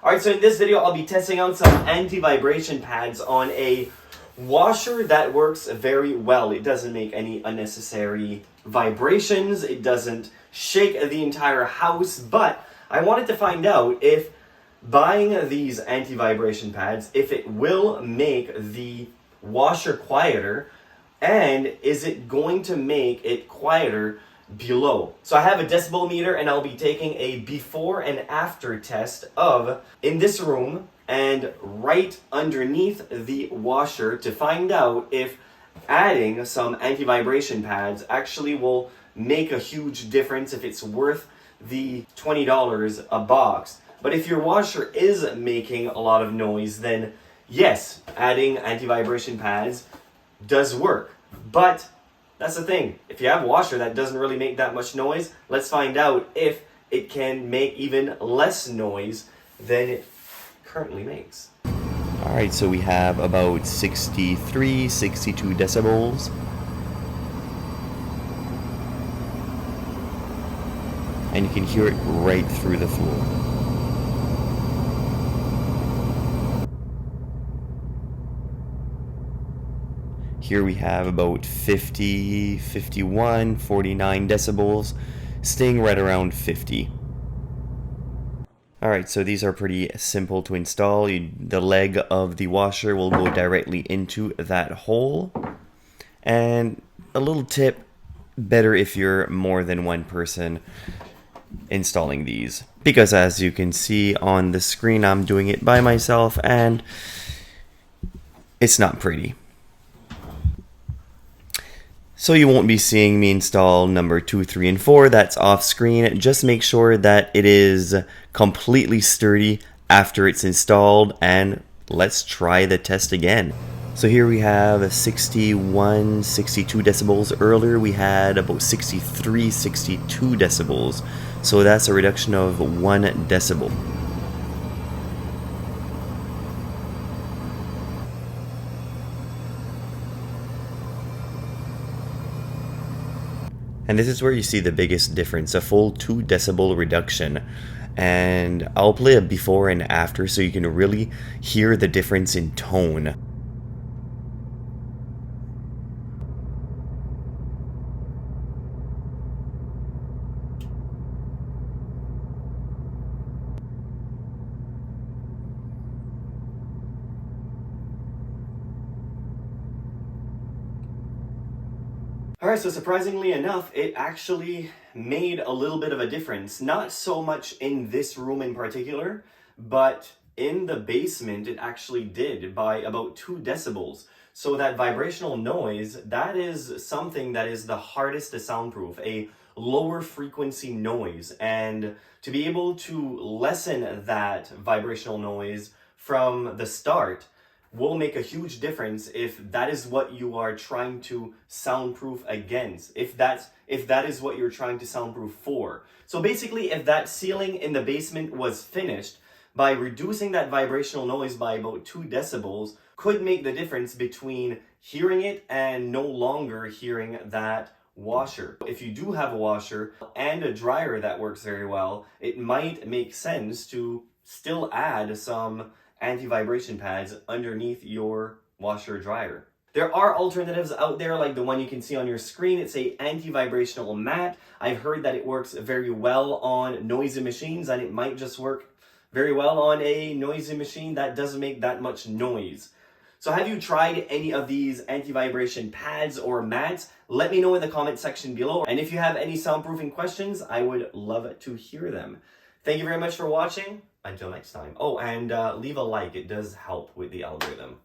Alright, so in this video I'll be testing out some anti-vibration pads on a washer that works very well. It doesn't make any unnecessary vibrations, it doesn't shake the entire house, but I wanted to find out if buying these anti-vibration pads, if it will make the washer quieter, and is it going to make it quieter below. So I have a decibel meter and I'll be taking a before and after test of in this room and right underneath the washer to find out if adding some anti-vibration pads actually will make a huge difference, if it's worth the $20 a box. But if your washer is making a lot of noise, then yes, adding anti-vibration pads does work. But that's the thing. If you have a washer that doesn't really make that much noise, let's find out if it can make even less noise than it currently makes. Alright, so we have about 63, 62 decibels. And you can hear it right through the floor. Here we have about 50, 51, 49 decibels, staying right around 50. Alright, so these are pretty simple to install. The leg of the washer will go directly into that hole. And a little tip, better if you're more than one person installing these. Because as you can see on the screen, I'm doing it by myself and it's not pretty. So you won't be seeing me install number 2, 3, and 4. That's off screen. Just make sure that it is completely sturdy after it's installed, and let's try the test again. So here we have 61, 62 decibels. Earlier we had about 63, 62 decibels. So that's a reduction of 1 decibel. And this is where you see the biggest difference, a full 2 decibel reduction. And I'll play a before and after so you can really hear the difference in tone. Alright, so surprisingly enough, it actually made a little bit of a difference. Not so much in this room in particular, but in the basement it actually did by about 2 decibels. So that vibrational noise, that is something that is the hardest to soundproof, a lower frequency noise. And to be able to lessen that vibrational noise from the start will make a huge difference if that is what you are trying to soundproof against, if that is what you're trying to soundproof for. So basically, if that ceiling in the basement was finished, by reducing that vibrational noise by about 2 decibels could make the difference between hearing it and no longer hearing that washer. If you do have a washer and a dryer that works very well, it might make sense to still add some anti-vibration pads underneath your washer dryer. There are alternatives out there like the one you can see on your screen. It's a anti-vibrational mat. I've heard that it works very well on noisy machines, and it might just work very well on a noisy machine that doesn't make that much noise. So have you tried any of these anti-vibration pads or mats? Let me know in the comment section below. And if you have any soundproofing questions, I would love to hear them. Thank you very much for watching. Until next time. Oh, and leave a like. It does help with the algorithm.